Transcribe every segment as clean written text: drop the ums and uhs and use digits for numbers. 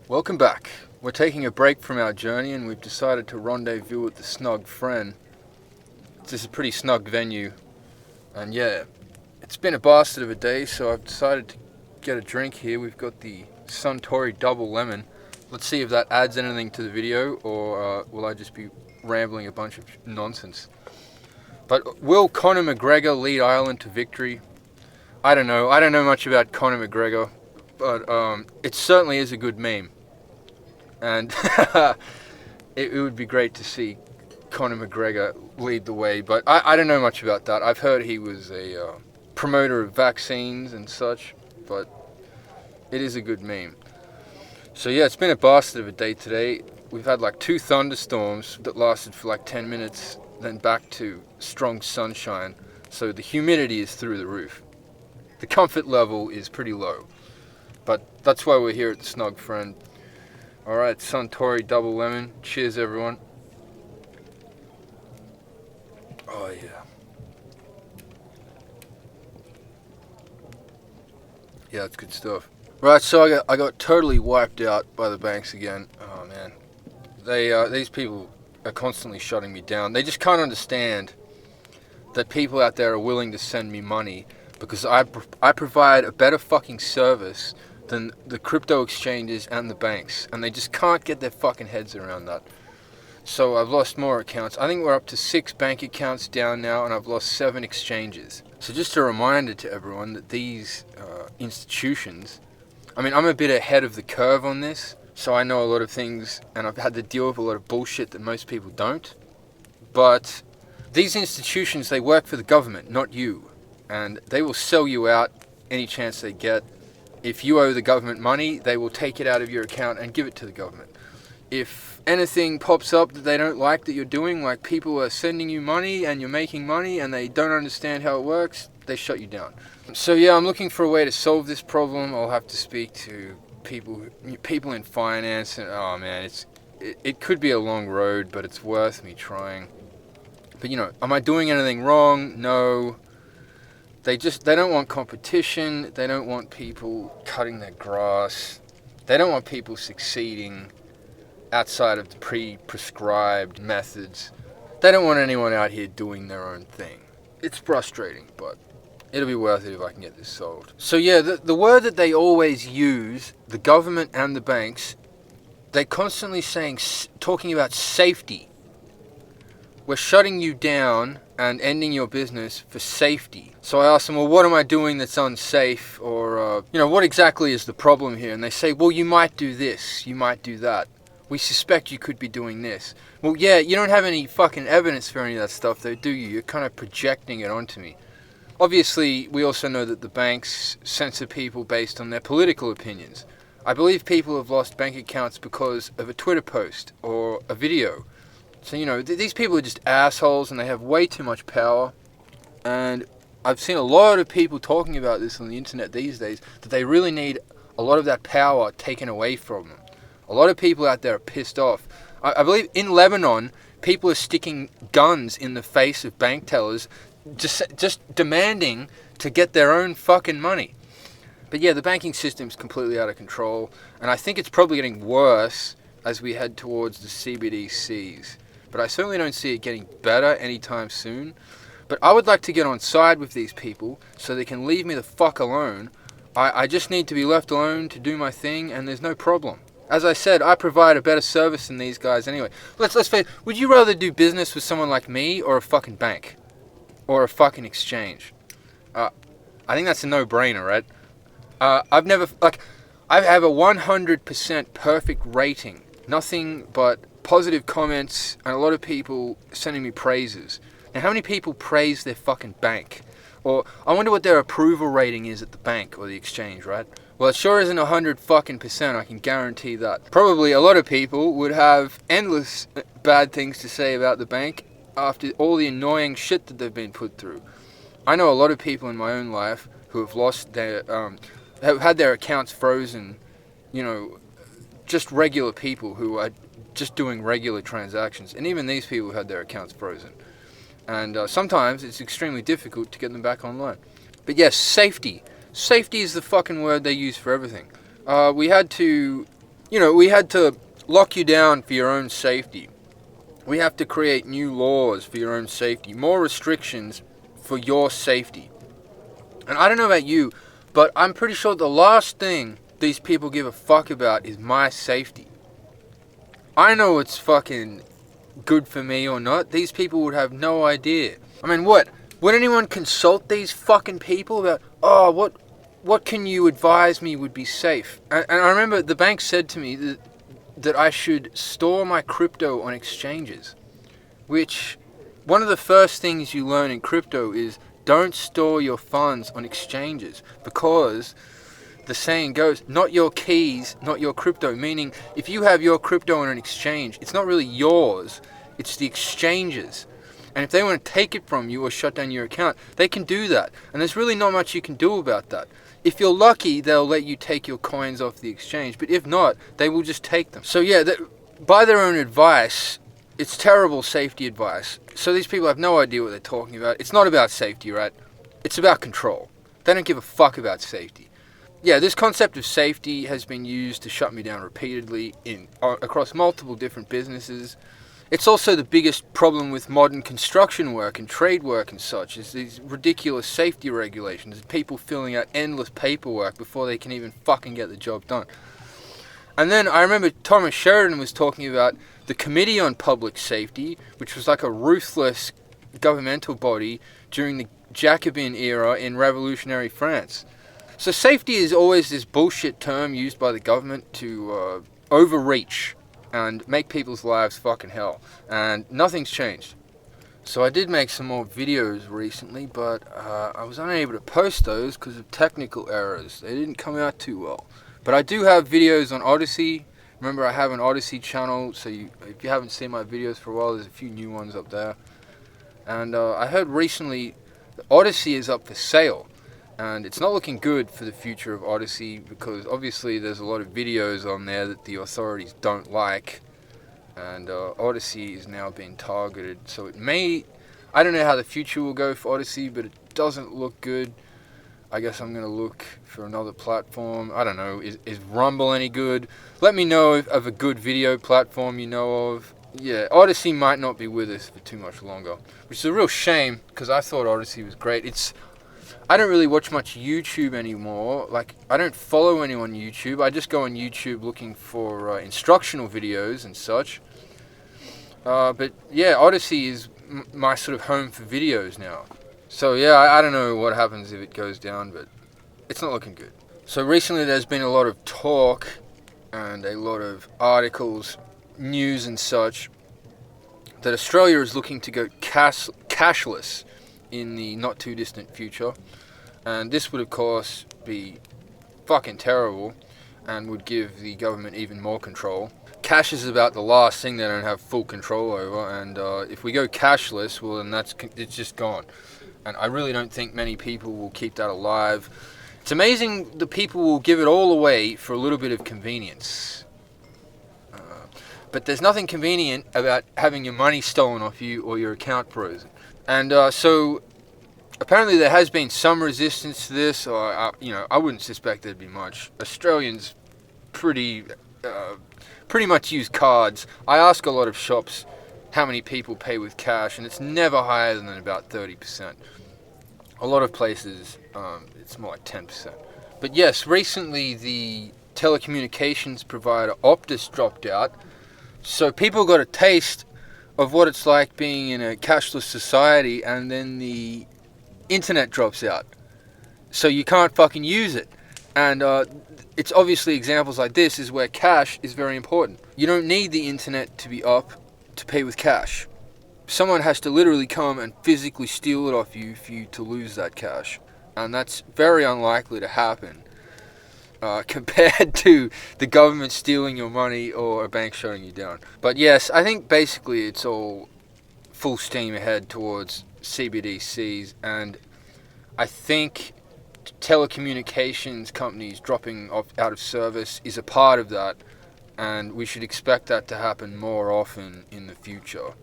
Welcome back. We're taking a break from our journey and we've decided to rendezvous at the Snug Friend. This is a pretty snug venue. And yeah, it's been a bastard of a day, so I've decided to get a drink here. We've got the Suntory Double Lemon. Let's see if that adds anything to the video, or will I just be rambling a bunch of nonsense. But will Conor McGregor lead Ireland to victory? I don't know. I don't know much about Conor McGregor, but it certainly is a good meme. And it would be great to see Conor McGregor lead the way, but I don't know much about that. I've heard he was a promoter of vaccines and such, but it is a good meme. So yeah, it's been a bastard of a day today. We've had like 2 thunderstorms that lasted for like 10 minutes, then back to strong sunshine, so the humidity is through the roof. The comfort level is pretty low, but that's why we're here at the Snug Friend. Alright, Suntory Double Lemon. Cheers, everyone. Oh, yeah. Yeah, that's good stuff. Right, so I got totally wiped out by the banks again. Oh, man. These people are constantly shutting me down. They just can't understand that people out there are willing to send me money because I provide a better fucking service than the crypto exchanges and the banks, and they just can't get their fucking heads around that. So I've lost more accounts. I think we're up to 6 bank accounts down now, and I've lost 7 exchanges. So just a reminder to everyone that these institutions, I mean, I'm a bit ahead of the curve on this, so I know a lot of things, and I've had to deal with a lot of bullshit that most people don't. But these institutions, they work for the government, not you, and they will sell you out any chance they get. If you owe the government money, they will take it out of your account and give it to the government. If anything pops up that they don't like that you're doing, like people are sending you money and you're making money and they don't understand how it works, they shut you down. So yeah, I'm looking for a way to solve this problem. I'll have to speak to people in finance, and oh man, it could be a long road, but it's worth me trying. But you know, am I doing anything wrong? No. They don't want competition. They don't want people cutting their grass. They don't want people succeeding outside of the pre-prescribed methods. They don't want anyone out here doing their own thing. It's frustrating, but it'll be worth it if I can get this solved. So yeah, the word that they always use, the government and the banks, they're constantly talking about safety. We're shutting you down and ending your business for safety. So I asked them, well, what am I doing that's unsafe? Or, what exactly is the problem here? And they say, well, you might do this, you might do that. We suspect you could be doing this. Well, yeah, you don't have any fucking evidence for any of that stuff, though, do you? You're kind of projecting it onto me. Obviously, we also know that the banks censor people based on their political opinions. I believe people have lost bank accounts because of a Twitter post or a video. So, these people are just assholes and they have way too much power. And I've seen a lot of people talking about this on the internet these days, that they really need a lot of that power taken away from them. A lot of people out there are pissed off. I believe in Lebanon, people are sticking guns in the face of bank tellers, just demanding to get their own fucking money. But yeah, the banking system's completely out of control, and I think it's probably getting worse as we head towards the CBDCs. But I certainly don't see it getting better anytime soon. But I would like to get on side with these people so they can leave me the fuck alone. I just need to be left alone to do my thing, and there's no problem. As I said, I provide a better service than these guys anyway. Let's face it, would you rather do business with someone like me or a fucking bank? Or a fucking exchange? I think that's a no-brainer, right? I have a 100% perfect rating. Nothing but positive comments and a lot of people sending me praises. Now, how many people praise their fucking bank? Or I wonder what their approval rating is at the bank or the exchange, right? Well, it sure isn't 100 fucking percent, I can guarantee that. Probably a lot of people would have endless bad things to say about the bank after all the annoying shit that they've been put through. I know a lot of people in my own life who have lost their, have had their accounts frozen, just regular people who are just doing regular transactions. And even these people had their accounts frozen. And sometimes it's extremely difficult to get them back online. But yes, safety. Safety is the fucking word they use for everything. We had to we had to lock you down for your own safety. We have to create new laws for your own safety, more restrictions for your safety. And I don't know about you, but I'm pretty sure the last thing these people give a fuck about is my safety. I know what's fucking good for me or not. These people would have no idea. I mean, what? Would anyone consult these fucking people about, what can you advise me would be safe? And I remember the bank said to me that I should store my crypto on exchanges, which one of the first things you learn in crypto is don't store your funds on exchanges, because the saying goes, not your keys, not your crypto, meaning if you have your crypto on an exchange, it's not really yours, it's the exchange's. And if they want to take it from you or shut down your account, they can do that. And there's really not much you can do about that. If you're lucky, they'll let you take your coins off the exchange. But if not, they will just take them. So yeah, by their own advice, it's terrible safety advice. So these people have no idea what they're talking about. It's not about safety, right? It's about control. They don't give a fuck about safety. Yeah, this concept of safety has been used to shut me down repeatedly across multiple different businesses. It's also the biggest problem with modern construction work and trade work and such, is these ridiculous safety regulations and people filling out endless paperwork before they can even fucking get the job done. And then I remember Thomas Sheridan was talking about the Committee on Public Safety, which was like a ruthless governmental body during the Jacobin era in revolutionary France. So safety is always this bullshit term used by the government to overreach and make people's lives fucking hell. And nothing's changed. So I did make some more videos recently, but I was unable to post those because of technical errors. They didn't come out too well. But I do have videos on Odyssey. Remember, I have an Odyssey channel, so if you haven't seen my videos for a while, there's a few new ones up there. And I heard recently that Odyssey is up for sale. And it's not looking good for the future of Odyssey, because obviously there's a lot of videos on there that the authorities don't like, and Odyssey is now being targeted. So it may, I don't know how the future will go for Odyssey, but it doesn't look good. I guess I'm going to look for another platform. I don't know, is Rumble any good? Let me know of a good video platform you know of. Yeah, Odyssey might not be with us for too much longer, which is a real shame, because I thought Odyssey was great. I don't really watch much YouTube anymore. Like, I don't follow anyone on YouTube. I just go on YouTube looking for instructional videos and such. But yeah, Odyssey is my sort of home for videos now. So yeah, I don't know what happens if it goes down, but it's not looking good. So recently there's been a lot of talk and a lot of articles, news and such, that Australia is looking to go cashless in the not too distant future, and this would of course be fucking terrible and would give the government even more control. Cash is about the last thing they don't have full control over, and if we go cashless, well then it's just gone, and I really don't think many people will keep that alive. It's amazing the people will give it all away for a little bit of convenience. But there's nothing convenient about having your money stolen off you or your account frozen. And so apparently there has been some resistance to this, or I wouldn't suspect there'd be much. Australians pretty much use cards. I ask a lot of shops how many people pay with cash, and it's never higher than about 30%. A lot of places it's more like 10%. But yes, recently the telecommunications provider Optus dropped out, so people got a taste of what it's like being in a cashless society, and then the internet drops out. So you can't fucking use it. And it's obviously examples like this is where cash is very important. You don't need the internet to be up to pay with cash. Someone has to literally come and physically steal it off you for you to lose that cash. And that's very unlikely to happen compared to the government stealing your money or a bank shutting you down. But yes, I think basically it's all full steam ahead towards CBDCs, and I think telecommunications companies dropping out of service is a part of that, and we should expect that to happen more often in the future.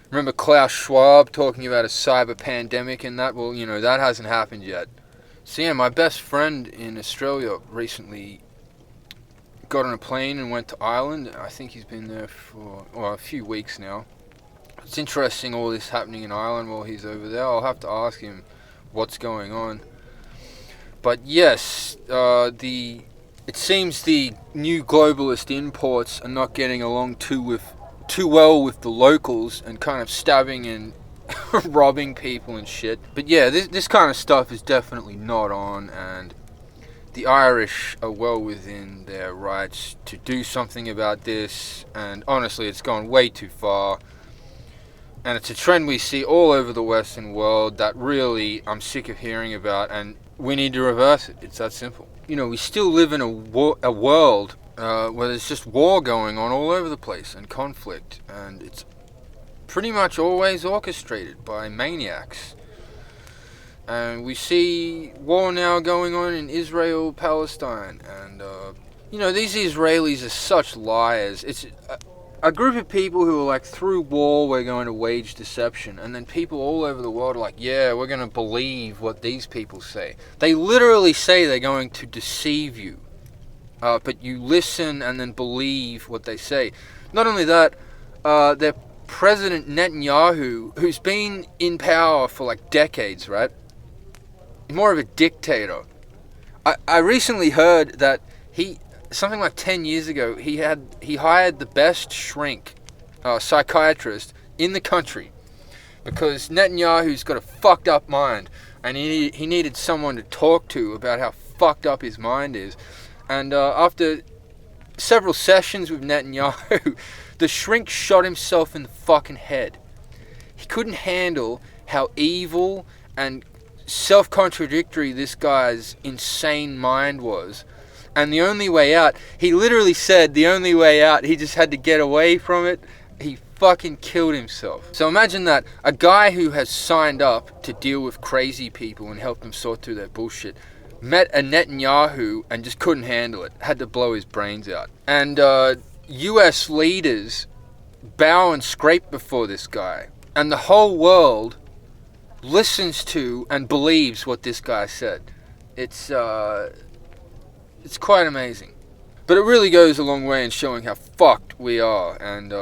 Remember Klaus Schwab talking about a cyber pandemic and that? Well, that hasn't happened yet. So yeah, my best friend in Australia recently got on a plane and went to Ireland. I think he's been there for a few weeks now. It's interesting all this happening in Ireland while he's over there. I'll have to ask him what's going on. But yes, it seems the new globalist imports are not getting along too well with the locals, and kind of stabbing and robbing people and shit. But yeah, this kind of stuff is definitely not on, and the Irish are well within their rights to do something about this, and honestly, it's gone way too far. And it's a trend we see all over the Western world that really I'm sick of hearing about, and we need to reverse it. It's that simple. You know, we still live in a world where there's just war going on all over the place, and conflict, and it's pretty much always orchestrated by maniacs. And we see war now going on in Israel, Palestine, and you know, these Israelis are such liars. It's a group of people who are like, through war we're going to wage deception, and then people all over the world are like, yeah, we're going to believe what these people say. They literally say they're going to deceive you, but you listen and then believe what they say. Not only that, their President Netanyahu, who's been in power for like decades, right? More of a dictator. I recently heard that something like 10 years ago, he hired the best shrink, psychiatrist in the country, because Netanyahu's got a fucked up mind, and he needed someone to talk to about how fucked up his mind is. And after several sessions with Netanyahu, the shrink shot himself in the fucking head. He couldn't handle how evil and self-contradictory this guy's insane mind was. And the only way out, he literally said the only way out, he just had to get away from it. He fucking killed himself. So imagine that, a guy who has signed up to deal with crazy people and help them sort through their bullshit, met a Netanyahu and just couldn't handle it, had to blow his brains out. And US leaders bow and scrape before this guy, and the whole world listens to and believes what this guy said. It's quite amazing. But it really goes a long way in showing how fucked we are, and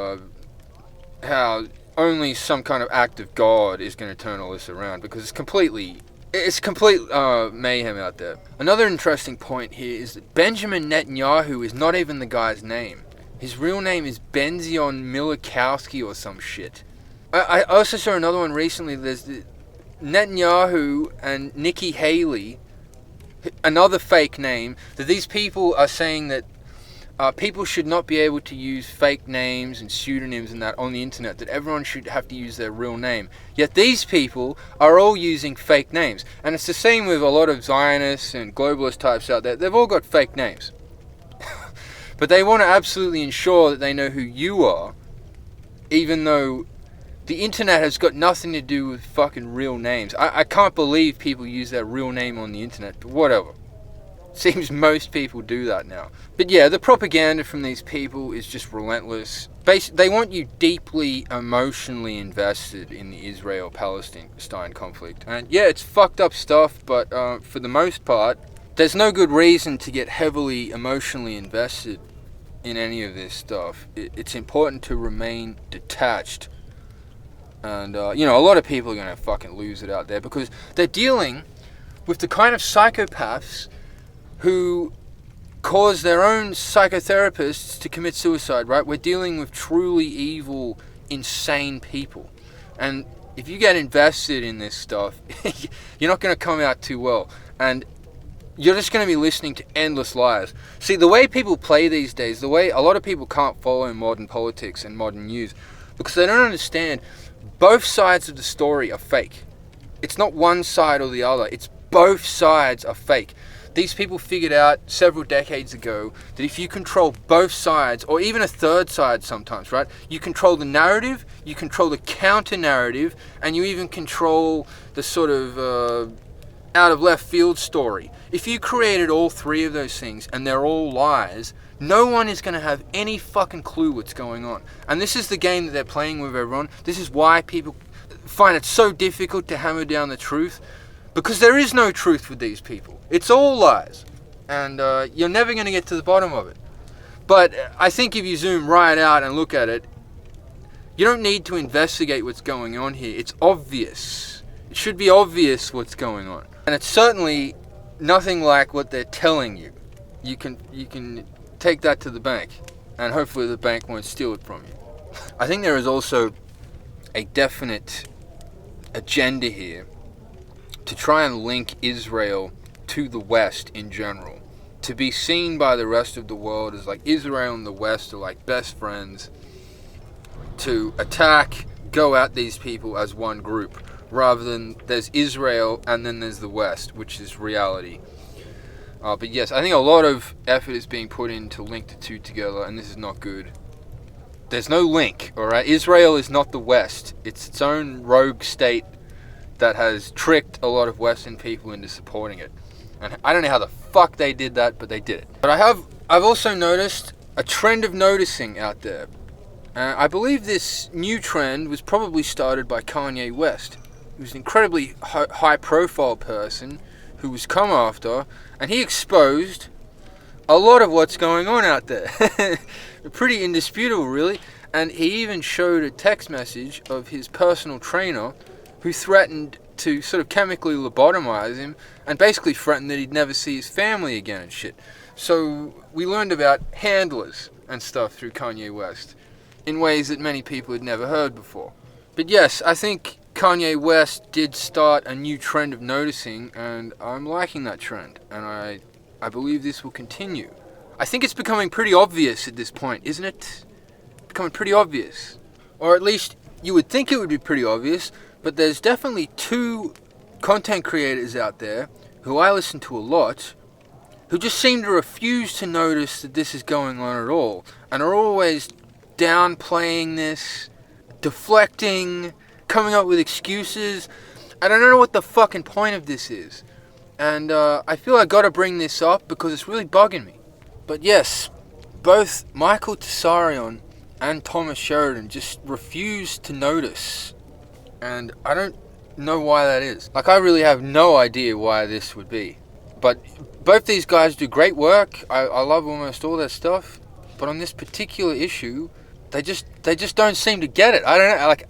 how only some kind of act of God is going to turn all this around, because it's complete mayhem out there. Another interesting point here is that Benjamin Netanyahu is not even the guy's name. His real name is Benzion Milikowski or some shit. I also saw another one recently. There's Netanyahu and Nikki Haley, another fake name, that these people are saying that people should not be able to use fake names and pseudonyms and that on the internet, that everyone should have to use their real name. Yet these people are all using fake names. And it's the same with a lot of Zionists and globalist types out there. They've all got fake names. But they want to absolutely ensure that they know who you are, even though the internet has got nothing to do with fucking real names. I can't believe people use their real name on the internet, but whatever. Seems most people do that now. But yeah, the propaganda from these people is just relentless. They want you deeply emotionally invested in the Israel-Palestine conflict. And yeah, it's fucked up stuff, but for the most part, there's no good reason to get heavily emotionally invested in any of this stuff. It's important to remain detached. And, you know, a lot of people are going to fucking lose it out there, because they're dealing with the kind of psychopaths who cause their own psychotherapists to commit suicide, right? We're dealing with truly evil, insane people. And if you get invested in this stuff, you're not going to come out too well. And you're just going to be listening to endless lies. See, the way people play these days, the way a lot of people can't follow modern politics and modern news, because they don't understand both sides of the story are fake. It's not one side or the other. It's both sides are fake. These people figured out several decades ago that if you control both sides, or even a third side sometimes, right? You control the narrative, you control the counter-narrative, and you even control the sort of out of left field story. If you created all three of those things and they're all lies, no one is going to have any fucking clue what's going on. And this is the game that they're playing with everyone. This is why people find it so difficult to hammer down the truth, because there is no truth with these people. It's all lies. And you're never going to get to the bottom of it. But I think if you zoom right out and look at it, you don't need to investigate what's going on here. It's obvious. It should be obvious what's going on. And it's certainly nothing like what they're telling you. You can take that to the bank, and hopefully the bank won't steal it from you. I think there is also a definite agenda here to try and link Israel to the West in general, to be seen by the rest of the world as like Israel and the West are like best friends, to attack, go at these people as one group, rather than there's Israel and then there's the West, which is reality. But yes, I think a lot of effort is being put in to link the two together, and this is not good. There's no link, alright? Israel is not the West. It's its own rogue state that has tricked a lot of Western people into supporting it. And I don't know how the fuck they did that, but they did it. But I've also noticed a trend of noticing out there. I believe this new trend was probably started by Kanye West, who's an incredibly high-profile person who was come after, and he exposed a lot of what's going on out there. Pretty indisputable, really. And he even showed a text message of his personal trainer who threatened to sort of chemically lobotomize him and basically threatened that he'd never see his family again and shit. So we learned about handlers and stuff through Kanye West in ways that many people had never heard before. But yes, I think Kanye West did start a new trend of noticing, and I'm liking that trend, and I believe this will continue. I think it's becoming pretty obvious at this point, isn't it? Becoming pretty obvious. Or at least you would think it would be pretty obvious, but there's definitely two content creators out there who I listen to a lot who just seem to refuse to notice that this is going on at all, and are always downplaying this, deflecting, coming up with excuses. I don't know what the fucking point of this is. And I feel I gotta bring this up because it's really bugging me. But yes, both Michael Tsarion and Thomas Sheridan just refuse to notice. And I don't know why that is. Like, I really have no idea why this would be. But both these guys do great work. I love almost all their stuff. But on this particular issue, they just don't seem to get it. I don't know, like,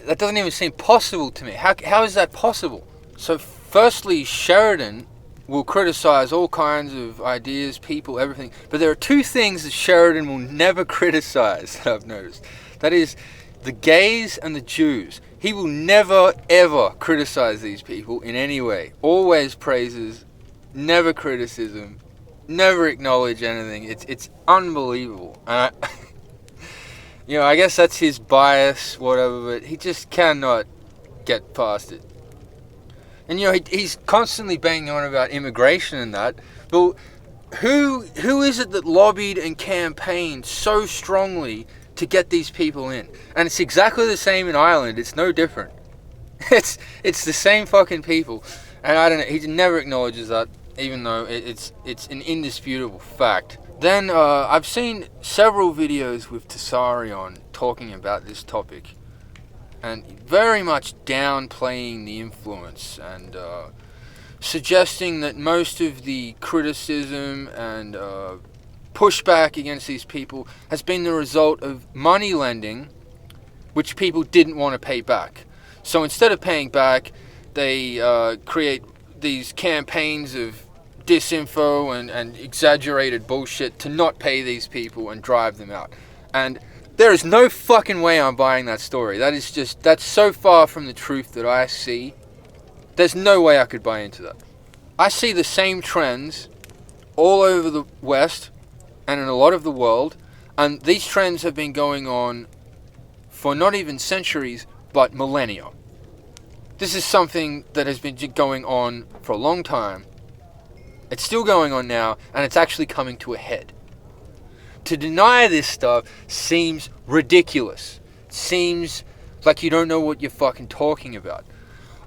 that doesn't even seem possible to me. How is that possible? So firstly, Sheridan will criticize all kinds of ideas, people, everything. But there are two things that Sheridan will never criticize, that I've noticed. That is the gays and the Jews. He will never, ever criticize these people in any way. Always praises, never criticism, never acknowledge anything. It's unbelievable. And I guess that's his bias, whatever, but he just cannot get past it. And he's constantly banging on about immigration and that. But who is it that lobbied and campaigned so strongly to get these people in? And it's exactly the same in Ireland. It's no different. It's the same fucking people. And I don't know. He never acknowledges that, even though it's an indisputable fact. Then I've seen several videos with Tsarion talking about this topic, and very much downplaying the influence and suggesting that most of the criticism and pushback against these people has been the result of money lending, which people didn't want to pay back. So instead of paying back, they create these campaigns of disinfo and exaggerated bullshit to not pay these people and drive them out. And there is no fucking way I'm buying that story. That's so far from the truth that I see. There's no way I could buy into that. I see the same trends all over the West and in a lot of the world, and these trends have been going on for not even centuries, but millennia. This is something that has been going on for a long time. It's still going on now, and it's actually coming to a head. To deny this stuff seems ridiculous. It seems like you don't know what you're fucking talking about.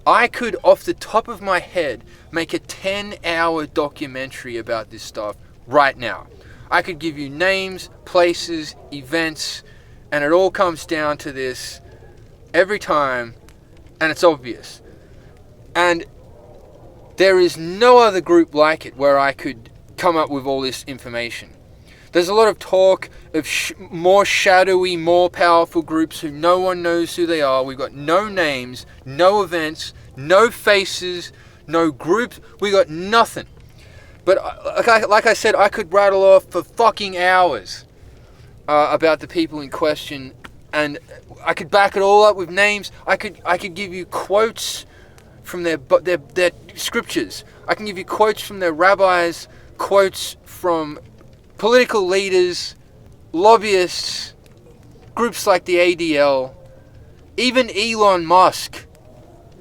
I could, off the top of my head, make a 10-hour documentary about this stuff right now. I could give you names, places, events, and it all comes down to this every time, and it's obvious. And there is no other group like it where I could come up with all this information. There's a lot of talk of more shadowy, more powerful groups who no one knows who they are. We've got no names, no events, no faces, no groups. We got nothing. But like I said, I could rattle off for fucking hours about the people in question, and I could back it all up with names. I could give you quotes from their scriptures. I can give you quotes from their rabbis, quotes from political leaders, lobbyists, groups like the ADL. Even Elon Musk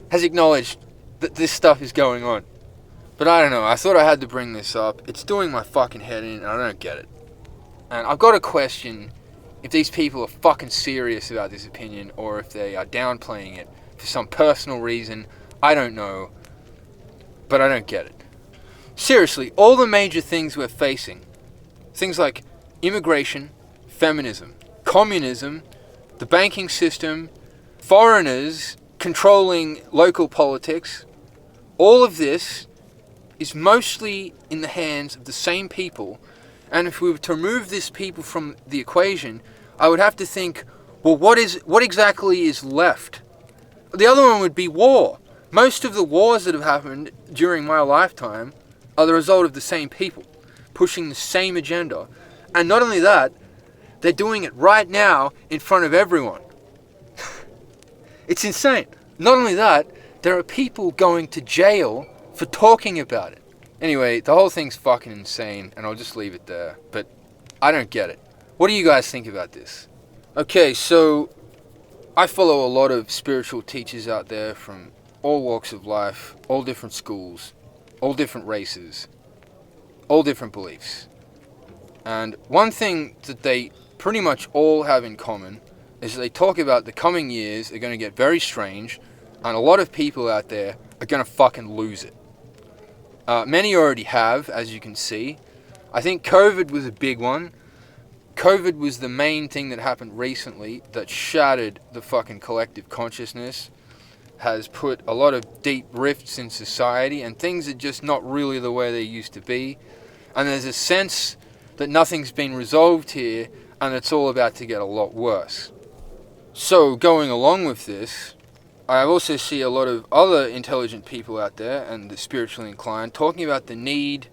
has acknowledged that this stuff is going on. But I don't know, I thought I had to bring this up. It's doing my fucking head in and I don't get it. And I've got to question if these people are fucking serious about this opinion or if they are downplaying it for some personal reason. I don't know. But I don't get it. Seriously, all the major things we're facing, things like immigration, feminism, communism, the banking system, foreigners controlling local politics, all of this is mostly in the hands of the same people. And if we were to remove these people from the equation, I would have to think, well, what exactly is left? The other one would be war. Most of the wars that have happened during my lifetime are the result of the same people pushing the same agenda. And not only that, they're doing it right now in front of everyone. It's insane. Not only that, there are people going to jail for talking about it. Anyway, the whole thing's fucking insane, and I'll just leave it there. But I don't get it. What do you guys think about this? Okay, so I follow a lot of spiritual teachers out there from all walks of life, all different schools, all different races, all different beliefs. And one thing that they pretty much all have in common is that they talk about the coming years are going to get very strange, and a lot of people out there are going to fucking lose it. Many already have, as you can see. I think COVID was a big one. COVID was the main thing that happened recently that shattered the fucking collective consciousness, has put a lot of deep rifts in society, and things are just not really the way they used to be. And there's a sense that nothing's been resolved here, and it's all about to get a lot worse. So, going along with this, I also see a lot of other intelligent people out there, and the spiritually inclined, talking about the need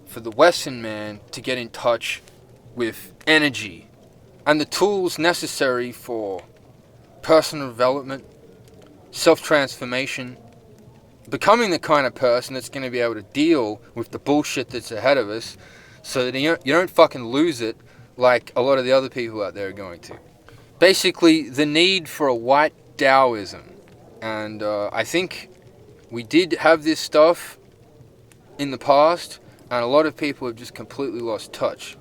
for the Western man to get in touch with energy and the tools necessary for personal development, self-transformation, becoming the kind of person that's going to be able to deal with the bullshit that's ahead of us so that you don't fucking lose it like a lot of the other people out there are going to. Basically, the need for a white Taoism. And I think we did have this stuff in the past, and a lot of people have just completely lost touch.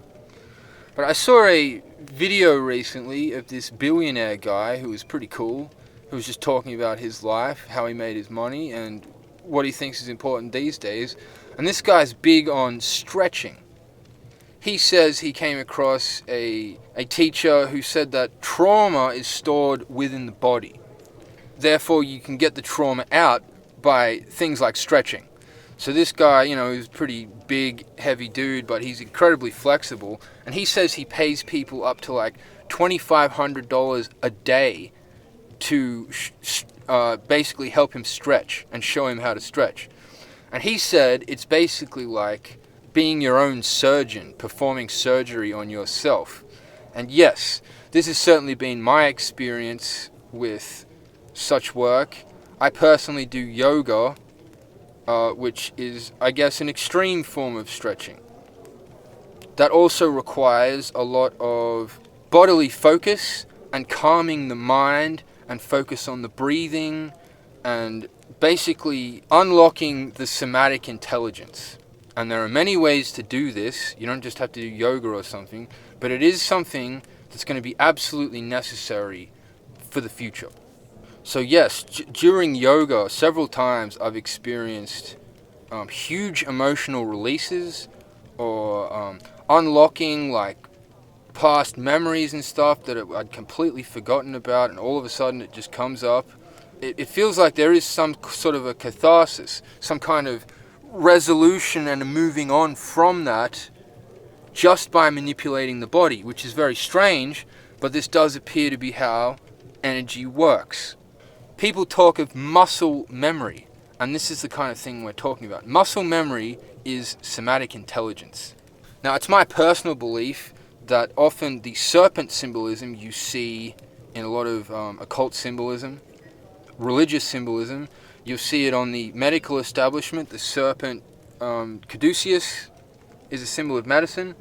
But I saw a video recently of this billionaire guy who was pretty cool, who was just talking about his life, how he made his money, and what he thinks is important these days. And this guy's big on stretching. He says he came across a teacher who said that trauma is stored within the body. Therefore, you can get the trauma out by things like stretching. So this guy, he's a pretty big, heavy dude, but he's incredibly flexible. And he says he pays people up to like $2,500 a day to basically help him stretch and show him how to stretch. And he said it's basically like being your own surgeon, performing surgery on yourself. And yes, this has certainly been my experience with such work. I personally do yoga, which is, I guess, an extreme form of stretching. That also requires a lot of bodily focus and calming the mind and focus on the breathing and basically unlocking the somatic intelligence. And there are many ways to do this. You don't just have to do yoga or something, but it is something that's going to be absolutely necessary for the future. So yes, during yoga, several times I've experienced huge emotional releases or unlocking like past memories and stuff that I'd completely forgotten about, and all of a sudden it just comes up. It feels like there is some sort of a catharsis, some kind of resolution and moving on from that just by manipulating the body, which is very strange, but this does appear to be how energy works. People talk of muscle memory, and this is the kind of thing we're talking about. Muscle memory is somatic intelligence. Now, it's my personal belief that often the serpent symbolism you see in a lot of occult symbolism, religious symbolism, you'll see it on the medical establishment. The serpent, caduceus, is a symbol of medicine.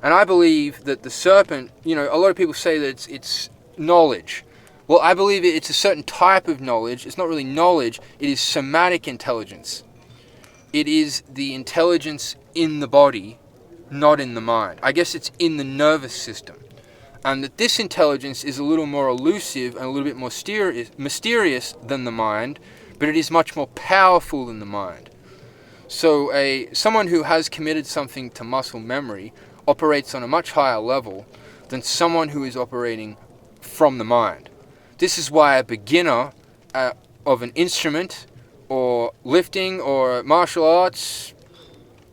And I believe that the serpent, a lot of people say that it's knowledge. Well, I believe it's a certain type of knowledge. It's not really knowledge. It is somatic intelligence. It is the intelligence in the body, not in the mind. I guess it's in the nervous system. And that this intelligence is a little more elusive and a little bit more mysterious than the mind, but it is much more powerful than the mind. So someone who has committed something to muscle memory operates on a much higher level than someone who is operating from the mind. This is why a beginner of an instrument or lifting or martial arts,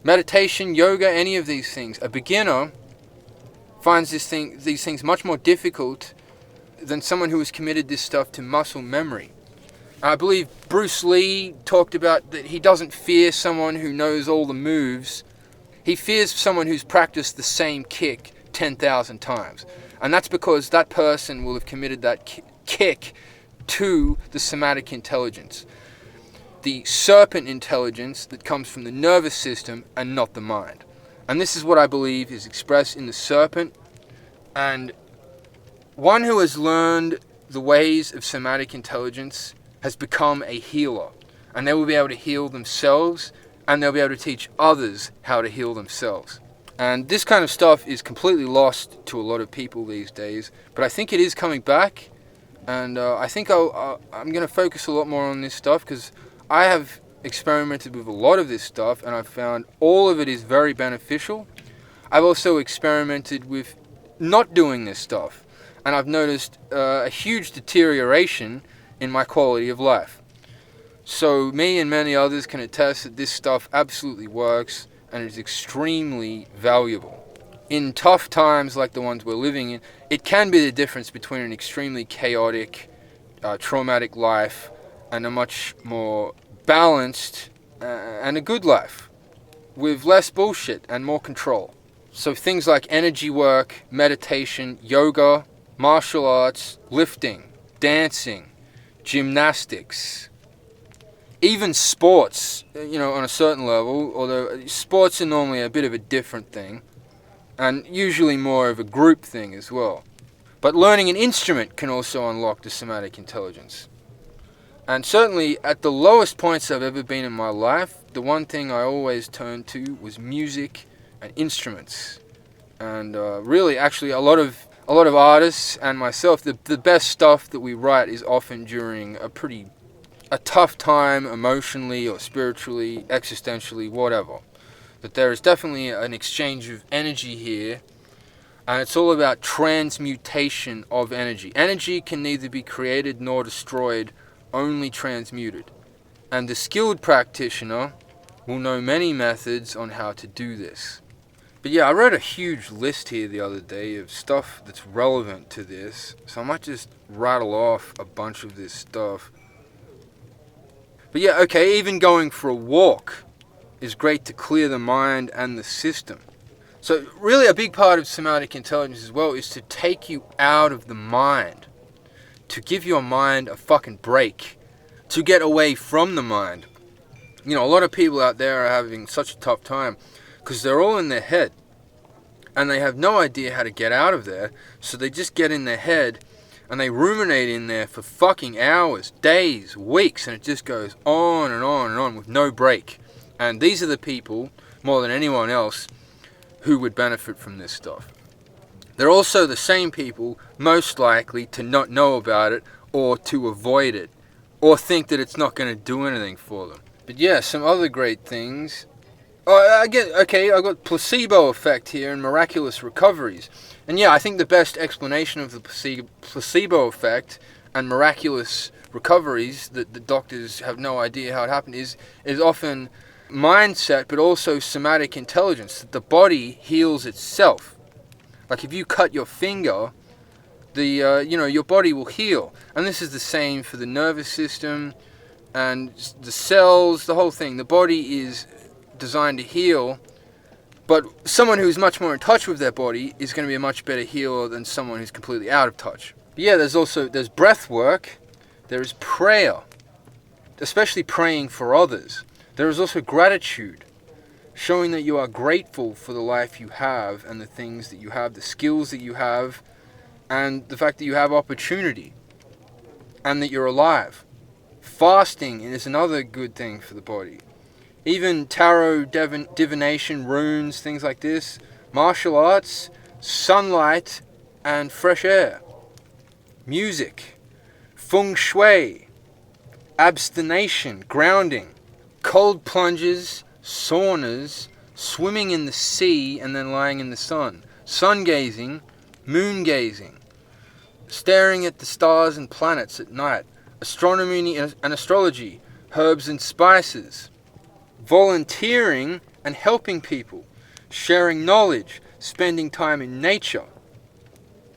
meditation, yoga, any of these things, a beginner finds these things much more difficult than someone who has committed this stuff to muscle memory. I believe Bruce Lee talked about that he doesn't fear someone who knows all the moves. He fears someone who's practiced the same kick 10,000 times. And that's because that person will have committed that kick to the somatic intelligence. The serpent intelligence that comes from the nervous system and not the mind. And this is what I believe is expressed in the serpent. And one who has learned the ways of somatic intelligence has become a healer. And they will be able to heal themselves, and they'll be able to teach others how to heal themselves. And this kind of stuff is completely lost to a lot of people these days. But I think it is coming back. And I think I'm going to focus a lot more on this stuff, because I have experimented with a lot of this stuff, and I've found all of it is very beneficial. I've also experimented with not doing this stuff, and I've noticed a huge deterioration in my quality of life. So me and many others can attest that this stuff absolutely works and is extremely valuable. In tough times like the ones we're living in, it can be the difference between an extremely chaotic, traumatic life and a much more balanced and a good life with less bullshit and more control. So things like energy work, meditation, yoga, martial arts, lifting, dancing, gymnastics, even sports, on a certain level, although sports are normally a bit of a different thing and usually more of a group thing as well. But learning an instrument can also unlock the somatic intelligence. And certainly at the lowest points I've ever been in my life, the one thing I always turned to was music and instruments. And really, actually, a lot of artists and myself, the best stuff that we write is often during a tough time emotionally or spiritually, existentially, whatever. But there is definitely an exchange of energy here, and it's all about transmutation of energy. Energy can neither be created nor destroyed, only transmuted. And the skilled practitioner will know many methods on how to do this. But yeah, I wrote a huge list here the other day of stuff that's relevant to this, so I might just rattle off a bunch of this stuff. But yeah, okay, even going for a walk is great to clear the mind and the system. So really a big part of somatic intelligence as well is to take you out of the mind, to give your mind a fucking break, to get away from the mind. A lot of people out there are having such a tough time because they're all in their head and they have no idea how to get out of there, so they just get in their head and they ruminate in there for fucking hours, days, weeks, and it just goes on and on and on with no break. And these are the people, more than anyone else, who would benefit from this stuff. They're also the same people most likely to not know about it or to avoid it or think that it's not going to do anything for them. But yeah, some other great things. I got placebo effect here and miraculous recoveries. And yeah, I think the best explanation of the placebo effect and miraculous recoveries that the doctors have no idea how it happened is often mindset, but also somatic intelligence, that the body heals itself. Like if you cut your finger, your body will heal. And this is the same for the nervous system and the cells, the whole thing. The body is designed to heal, but someone who's much more in touch with their body is going to be a much better healer than someone who's completely out of touch. But yeah, there's breath work, there is prayer, especially praying for others. There is also gratitude, showing that you are grateful for the life you have and the things that you have, the skills that you have, and the fact that you have opportunity and that you're alive. Fasting is another good thing for the body. Even tarot, divination, runes, things like this, martial arts, sunlight, and fresh air. Music, feng shui, abstination, grounding, cold plunges, saunas, swimming in the sea and then lying in the sun, sun gazing, moon gazing, staring at the stars and planets at night, astronomy and astrology, herbs and spices, volunteering and helping people, sharing knowledge, spending time in nature,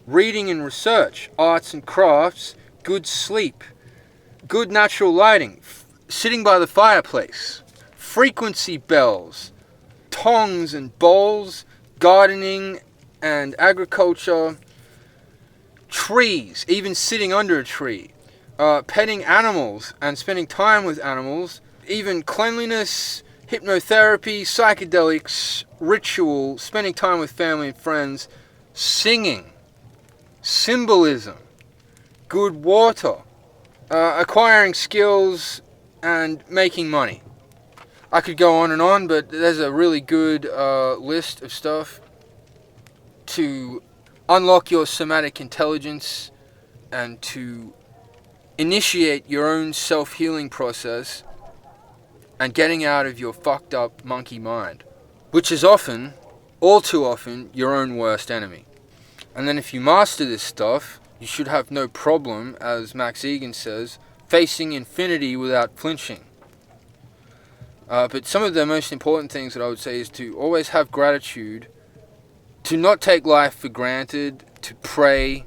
reading and research, arts and crafts, good sleep, good natural lighting, sitting by the fireplace, frequency bells, tongs and bowls, gardening and agriculture, trees, even sitting under a tree, petting animals and spending time with animals, even cleanliness, hypnotherapy, psychedelics, ritual, spending time with family and friends, singing, symbolism, good water, acquiring skills, and making money. I could go on, but there's a really good list of stuff to unlock your somatic intelligence and to initiate your own self-healing process and getting out of your fucked up monkey mind, which is often, all too often, your own worst enemy. And then if you master this stuff, you should have no problem, as Max Egan says, facing infinity without flinching. But some of the most important things that I would say is to always have gratitude, to not take life for granted, to pray,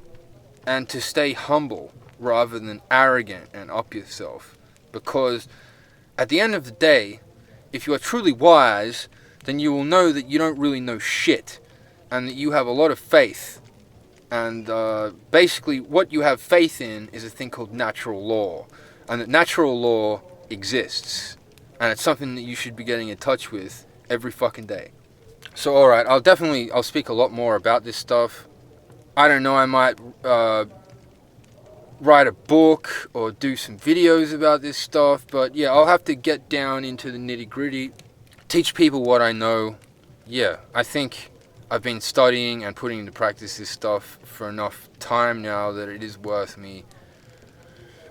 and to stay humble rather than arrogant and up yourself. Because at the end of the day, if you are truly wise, then you will know that you don't really know shit, and that you have a lot of faith. And basically what you have faith in is a thing called natural law, and that natural law exists, and it's something that you should be getting in touch with every fucking day. So alright, I'll speak a lot more about this stuff. I don't know, I might write a book or do some videos about this stuff, but yeah, I'll have to get down into the nitty gritty, teach people what I know. Yeah, I think I've been studying and putting into practice this stuff for enough time now that it is worth me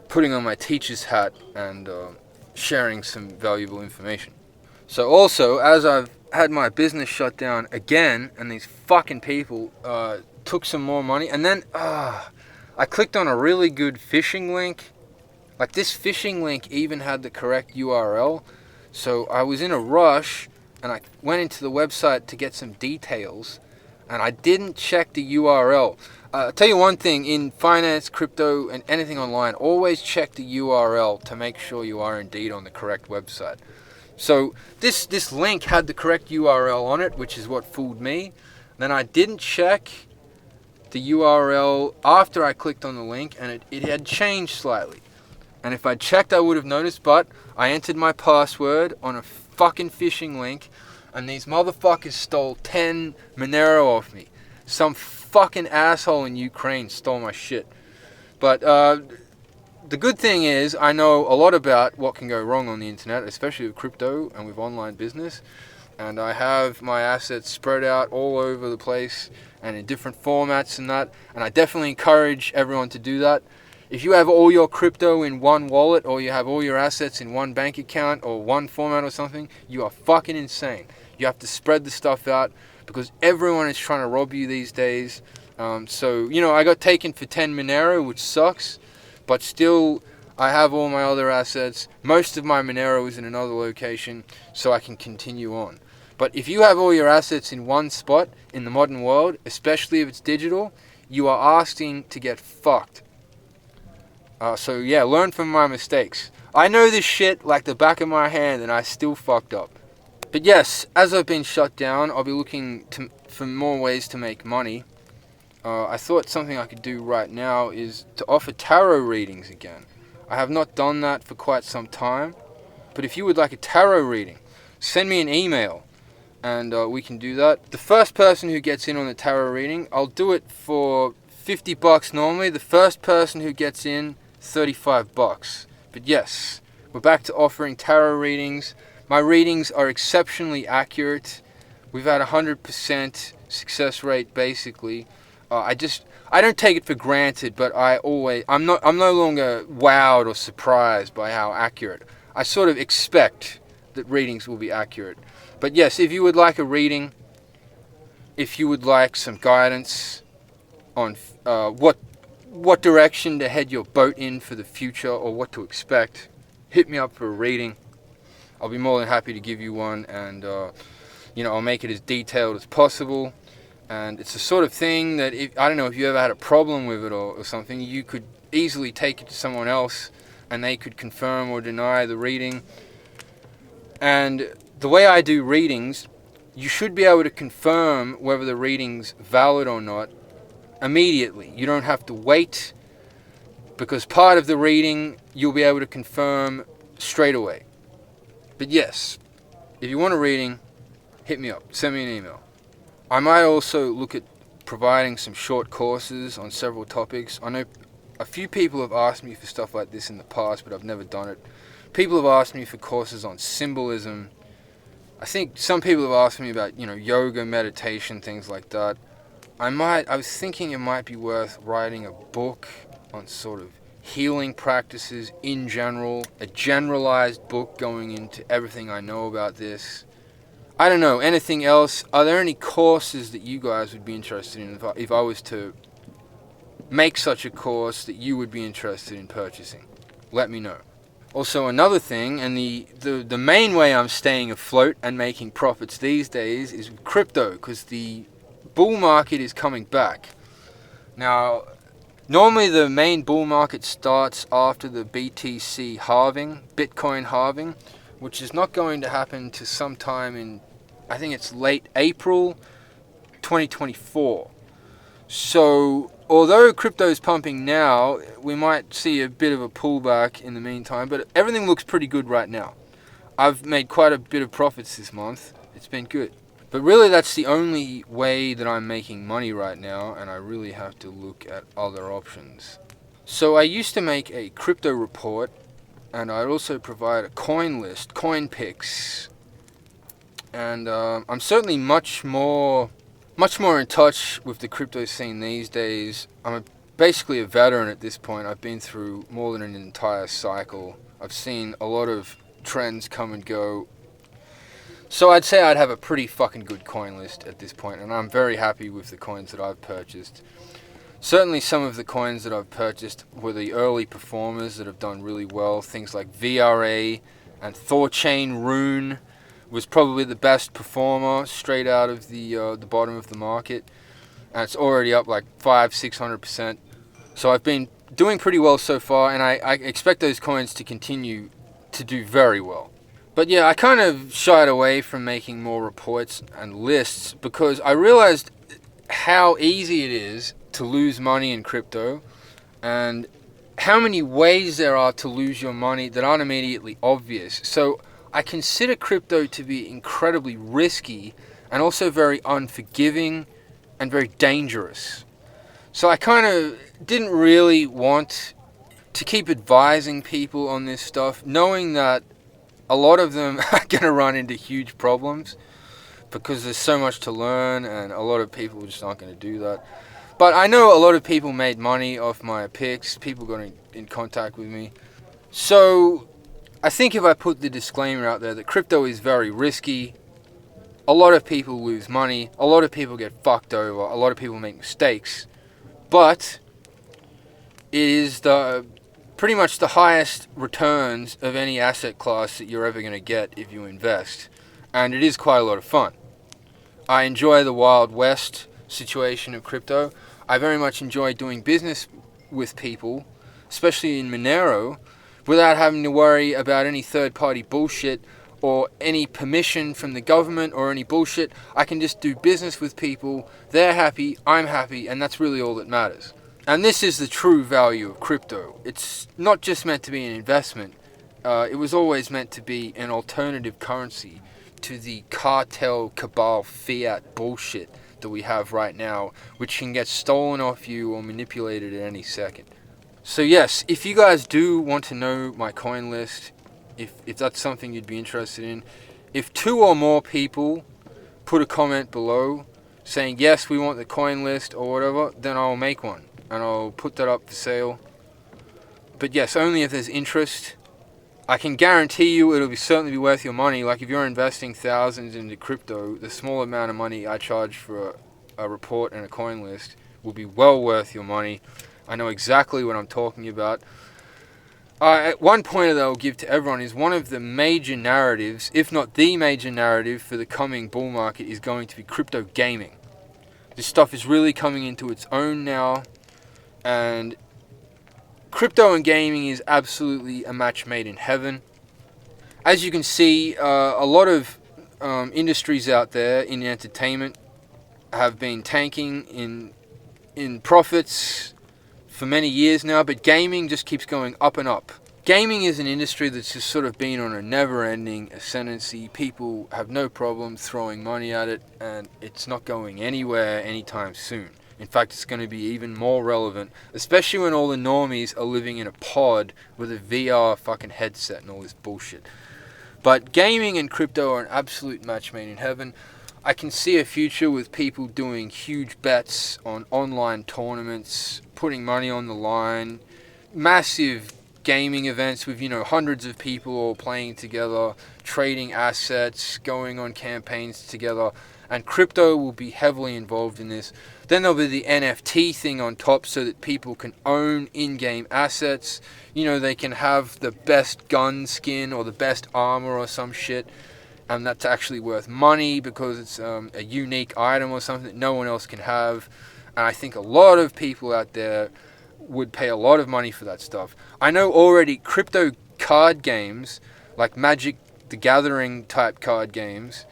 putting on my teacher's hat and sharing some valuable information. So also, as I've had my business shut down again, and these fucking people took some more money, and then I clicked on a really good phishing link. Like, this phishing link even had the correct URL, so I was in a rush, and I went into the website to get some details, and I didn't check the URL. I'll tell you one thing, in finance, crypto, and anything online, always check the URL to make sure you are indeed on the correct website. So this link had the correct URL on it, which is what fooled me. Then I didn't check the URL after I clicked on the link, and it had changed slightly. And if I checked, I would have noticed, but I entered my password on a fucking phishing link, and these motherfuckers stole 10 Monero off me. Some fucking asshole in Ukraine stole my shit. But the good thing is, I know a lot about what can go wrong on the internet, especially with crypto and with online business. And I have my assets spread out all over the place and in different formats and that. And I definitely encourage everyone to do that. If you have all your crypto in one wallet, or you have all your assets in one bank account or one format or something, you are fucking insane. You have to spread the stuff out, because everyone is trying to rob you these days. So, I got taken for 10 Monero, which sucks. But still, I have all my other assets. Most of my Monero is in another location, so I can continue on. But if you have all your assets in one spot in the modern world, especially if it's digital, you are asking to get fucked. So yeah, learn from my mistakes. I know this shit like the back of my hand, and I still fucked up. But yes, as I've been shut down, I'll be looking for more ways to make money. I thought something I could do right now is to offer tarot readings again. I have not done that for quite some time. But if you would like a tarot reading, send me an email and we can do that. The first person who gets in on the tarot reading, I'll do it for $50 normally. The first person who gets in, $35. But yes, we're back to offering tarot readings. My readings are exceptionally accurate. We've had 100% success rate basically. I don't take it for granted, but I'm no longer wowed or surprised by how accurate. I sort of expect that readings will be accurate. But yes, if you would like a reading, if you would like some guidance on what direction to head your boat in for the future or what to expect, hit me up for a reading. I'll be more than happy to give you one, and I'll make it as detailed as possible. And it's the sort of thing that, I don't know if you ever had a problem with it or something, you could easily take it to someone else and they could confirm or deny the reading. And the way I do readings, you should be able to confirm whether the reading's valid or not immediately. You don't have to wait, because part of the reading you'll be able to confirm straight away. But yes, if you want a reading, hit me up, send me an email. I might also look at providing some short courses on several topics. I know a few people have asked me for stuff like this in the past, but I've never done it. People have asked me for courses on symbolism. I think some people have asked me about, yoga, meditation, things like that. I was thinking it might be worth writing a book on sort of healing practices in general, a generalized book going into everything I know about this. I don't know, anything else? Are there any courses that you guys would be interested in if I was to make such a course that you would be interested in purchasing? Let me know. Also, another thing, and the main way I'm staying afloat and making profits these days is with crypto, because the bull market is coming back. Now, normally the main bull market starts after the BTC halving, Bitcoin halving, which is not going to happen to sometime in, I think it's late April 2024. So, although crypto is pumping now, we might see a bit of a pullback in the meantime, but everything looks pretty good right now. I've made quite a bit of profits this month. It's been good. But really, that's the only way that I'm making money right now, and I really have to look at other options. So I used to make a crypto report, and I'd also provide a coin list, coin picks. And I'm certainly much more in touch with the crypto scene these days. I'm basically a veteran at this point. I've been through more than an entire cycle. I've seen a lot of trends come and go. So I'd say I'd have a pretty fucking good coin list at this point, and I'm very happy with the coins that I've purchased. Certainly some of the coins that I've purchased were the early performers that have done really well. Things like VRA and Thorchain Rune was probably the best performer straight out of the bottom of the market. And it's already up like 500-600%. So I've been doing pretty well so far, and I expect those coins to continue to do very well. But yeah, I kind of shied away from making more reports and lists because I realized how easy it is to lose money in crypto and how many ways there are to lose your money that aren't immediately obvious. So I consider crypto to be incredibly risky and also very unforgiving and very dangerous. So I kind of didn't really want to keep advising people on this stuff, knowing that a lot of them are going to run into huge problems because there's so much to learn and a lot of people just aren't going to do that. But I know a lot of people made money off my picks. People got in contact with me. So I think if I put the disclaimer out there that crypto is very risky, a lot of people lose money, a lot of people get fucked over, a lot of people make mistakes, but it is the pretty much the highest returns of any asset class that you're ever going to get if you invest. And it is quite a lot of fun. I enjoy the Wild West situation of crypto. I very much enjoy doing business with people, especially in Monero, without having to worry about any third-party bullshit or any permission from the government or any bullshit. I can just do business with people. They're happy, I'm happy, and that's really all that matters. And this is the true value of crypto. It's not just meant to be an investment. It was always meant to be an alternative currency to the cartel, cabal, fiat bullshit that we have right now, which can get stolen off you or manipulated at any second. So yes, if you guys do want to know my coin list, if that's something you'd be interested in, if 2 or more people put a comment below saying, yes, we want the coin list or whatever, then I'll make one and I'll put that up for sale. But yes, only if there's interest. I can guarantee you it'll certainly be worth your money. Like if you're investing thousands into crypto, the small amount of money I charge for a report and a coin list will be well worth your money. I know exactly what I'm talking about. At one point that I'll give to everyone is one of the major narratives, if not the major narrative for the coming bull market, is going to be crypto gaming. This stuff is really coming into its own now, and crypto and gaming is absolutely a match made in heaven. As you can see, a lot of industries out there in entertainment have been tanking in profits for many years now, but gaming just keeps going up and up. Gaming is an industry that's just sort of been on a never-ending ascendancy. People have no problem throwing money at it, and it's not going anywhere anytime soon. In fact, it's going to be even more relevant, especially when all the normies are living in a pod with a VR fucking headset and all this bullshit. But gaming and crypto are an absolute match made in heaven. I can see a future with people doing huge bets on online tournaments, putting money on the line, massive gaming events with, hundreds of people all playing together, trading assets, going on campaigns together, and crypto will be heavily involved in this. Then there'll be the NFT thing on top so that people can own in-game assets. They can have the best gun skin or the best armor or some shit, and that's actually worth money because it's a unique item or something that no one else can have. And I think a lot of people out there would pay a lot of money for that stuff. I know already crypto card games, like Magic the Gathering type card games,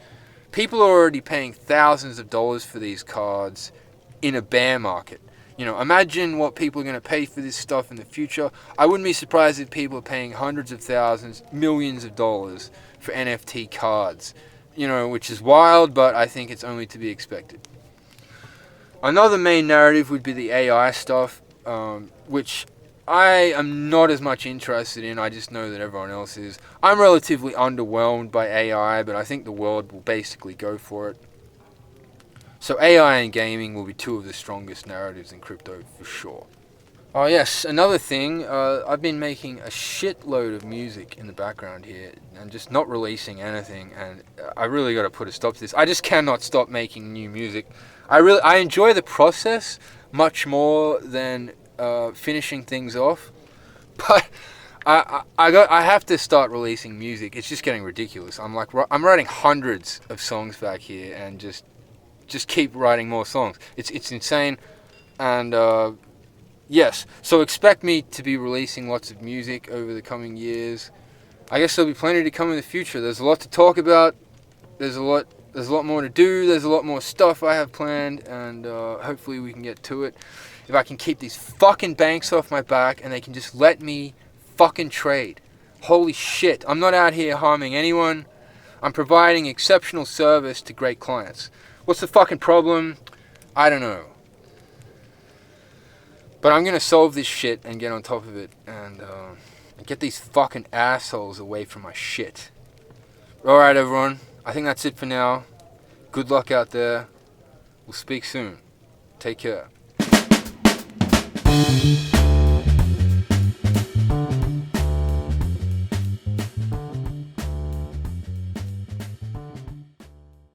people are already paying thousands of dollars for these cards in a bear market. Imagine what people are going to pay for this stuff in the future. I wouldn't be surprised if people are paying hundreds of thousands, millions of dollars for NFT cards, which is wild, but I think it's only to be expected. Another main narrative would be the AI stuff, which I am not as much interested in. I just know that everyone else is. I'm relatively underwhelmed by AI, but I think the world will basically go for it. So AI and gaming will be 2 of the strongest narratives in crypto for sure. Oh yes, another thing, I've been making a shitload of music in the background here and just not releasing anything, and I really got to put a stop to this. I just cannot stop making new music. I enjoy the process much more than finishing things off, but I have to start releasing music. It's just getting ridiculous. I'm writing hundreds of songs back here and just keep writing more songs. It's insane, and yes, so expect me to be releasing lots of music over the coming years. I guess there'll be plenty to come in the future. There's a lot to talk about. There's a lot more to do. There's a lot more stuff I have planned, and hopefully we can get to it. If I can keep these fucking banks off my back and they can just let me fucking trade. Holy shit, I'm not out here harming anyone. I'm providing exceptional service to great clients. What's the fucking problem? I don't know. But I'm going to solve this shit and get on top of it and get these fucking assholes away from my shit. Alright everyone, I think that's it for now. Good luck out there. We'll speak soon. Take care.